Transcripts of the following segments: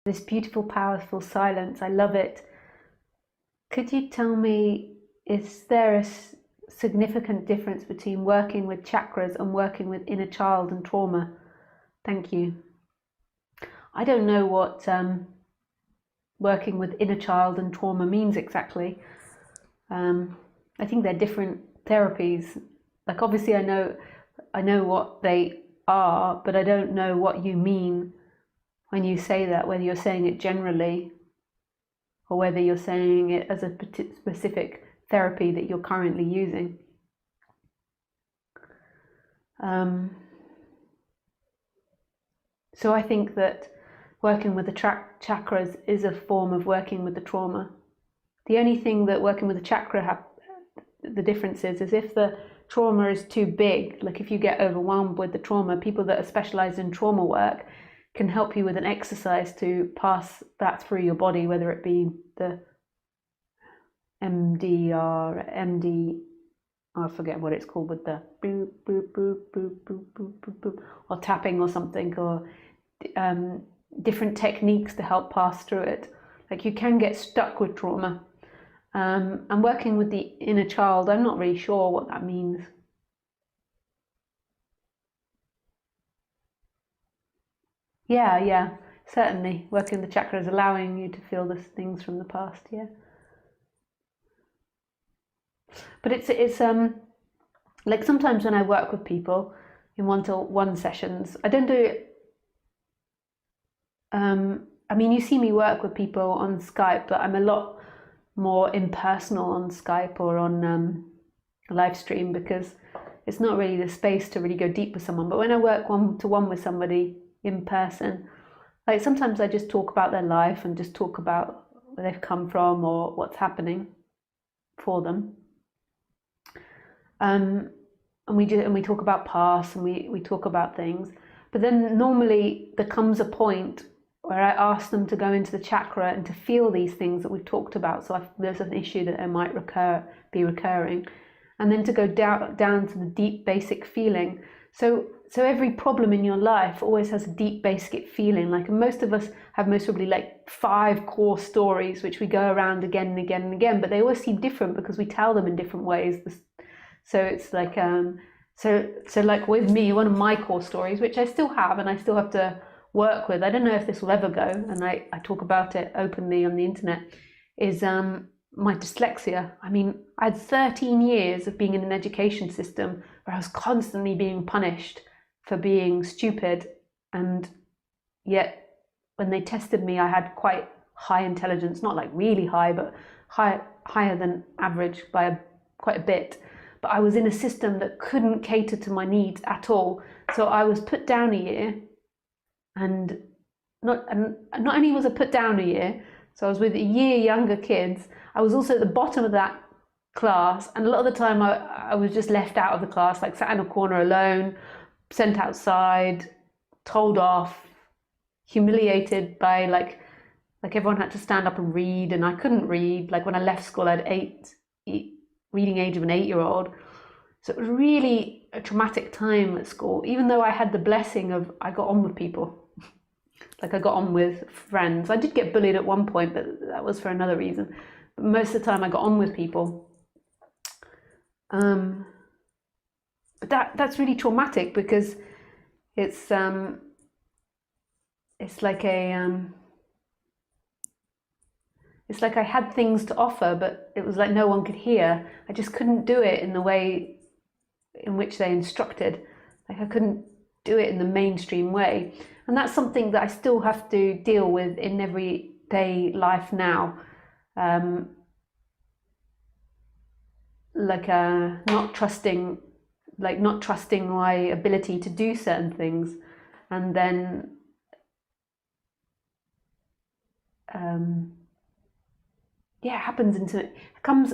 This beautiful, powerful silence. I love it. Could you tell me, is there a significant difference between working with chakras and working with inner child and trauma? Thank you. I don't know what working with inner child and trauma means exactly. I think they're different therapies. Like, obviously I know what they are, but I don't know what you mean when you say that, whether you're saying it generally or whether you're saying it as a specific therapy that you're currently using. So I think that working with the chakras is a form of working with the trauma. The only thing that working with the chakra the difference is if the trauma is too big, like if you get overwhelmed with the trauma, people that are specialized in trauma work can help you with an exercise to pass that through your body, whether it be the MD, I forget what it's called, with the boop, boop, boop, boop, boop, boop, boop, boop, or tapping or something, or different techniques to help pass through it. Like, you can get stuck with trauma. And working with the inner child, I'm not really sure what that means. Yeah, certainly. Working the chakras, allowing you to feel the things from the past, yeah. But it's like, sometimes when I work with people in one-to-one sessions, I don't do it. I mean, you see me work with people on Skype, but I'm a lot more impersonal on Skype or on live stream, because it's not really the space to really go deep with someone. But when I work one-to-one with somebody in person, like, sometimes I just talk about their life and just talk about where they've come from or what's happening for them. And we talk about past, and we talk about things. But then normally there comes a point where I ask them to go into the chakra and to feel these things that we've talked about. So there's an issue that there might be recurring, and then to go down to the deep basic feeling. So every problem in your life always has a deep basic feeling. Like, most of us have most probably like 5 core stories which we go around again and again and again, but they always seem different because we tell them in different ways. So it's like so like with me, one of my core stories, which I still have and I still have to work with, I don't know if this will ever go, and I talk about it openly on the internet, is my dyslexia. I mean, I had 13 years of being in an education system where I was constantly being punished for being stupid, and yet when they tested me, I had quite high intelligence, not like really high, but higher than average by quite a bit. But I was in a system that couldn't cater to my needs at all. So I was put down a year, and not only was I put down a year, so I was with a year younger kids, I was also at the bottom of that class, and a lot of the time I was just left out of the class, like sat in a corner alone, sent outside, told off, humiliated by like everyone had to stand up and read, and I couldn't read. Like, when I left school, I had reading age of an 8-year-old. So it was really a traumatic time at school, even though I had the blessing of I got on with people. Like, I got on with friends. I did get bullied at one point, but that was for another reason. But most of the time I got on with people. But that's really traumatic, because it's like it's like I had things to offer, but it was like no one could hear. I just couldn't do it in the way in which they instructed. Like, I couldn't do it in the mainstream way. And that's something that I still have to deal with in everyday life now. Not trusting my ability to do certain things. And then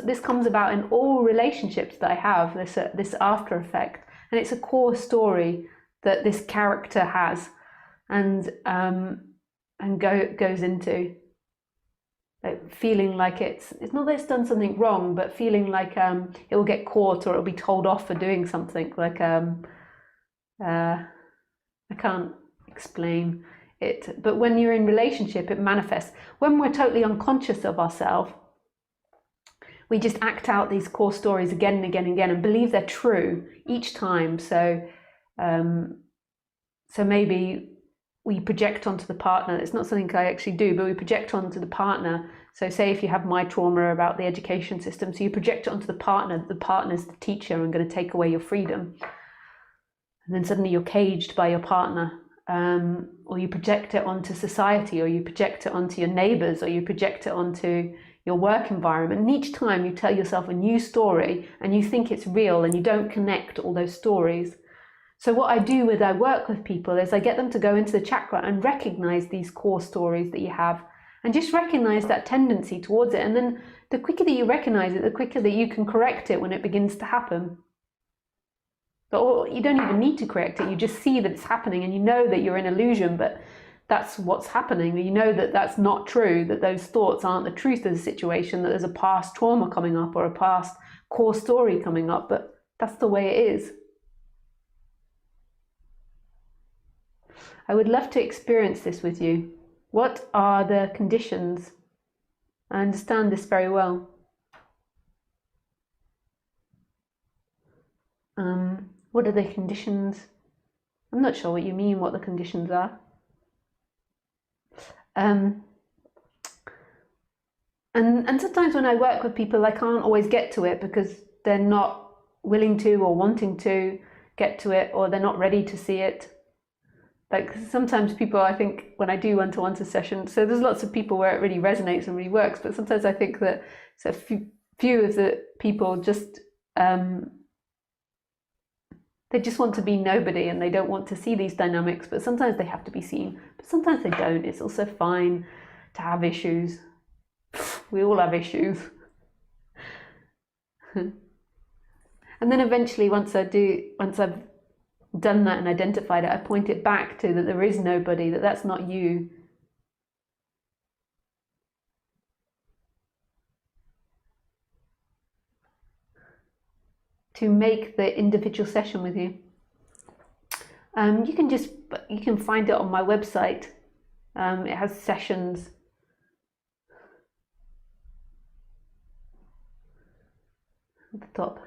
this comes about in all relationships that I have, this after effect, and it's a core story that this character has, and goes into, like, feeling like it's not that it's done something wrong, but feeling like it will get caught, or it'll be told off for doing something. Like, I can't explain. But when you're in relationship, it manifests. When we're totally unconscious of ourselves, we just act out these core stories again and again and again and believe they're true each time. So maybe we project onto the partner. It's not something I actually do, but we project onto the partner. So say if you have my trauma about the education system, so you project it onto the partner's the teacher and going to take away your freedom. And then suddenly you're caged by your partner. Or you project it onto society, or you project it onto your neighbors, or you project it onto your work environment. And each time you tell yourself a new story and you think it's real and you don't connect all those stories. So what I do when I work with people is I get them to go into the chakra and recognize these core stories that you have and just recognize that tendency towards it. And then the quicker that you recognize it, the quicker that you can correct it when it begins to happen. Or you don't even need to correct it. You just see that it's happening and you know that you're in illusion, but that's what's happening. You know that that's not true, that those thoughts aren't the truth of the situation, that there's a past trauma coming up or a past core story coming up, but that's the way it is. I would love to experience this with you. What are the conditions? I understand this very well. What are the conditions? I'm not sure what you mean, what the conditions are. And sometimes when I work with people, I can't always get to it because they're not willing to or wanting to get to it, or they're not ready to see it. Like sometimes people, I think when I do one-to-one sessions, so there's lots of people where it really resonates and really works, but sometimes I think that so few of the people just they just want to be nobody and they don't want to see these dynamics, but sometimes they have to be seen, but sometimes they don't. It's also fine to have issues. We all have issues. And then eventually once I've done that and identified it, I point it back to that there is nobody, that's not you. To make the individual session with you. You can find it on my website. It has sessions. At the top.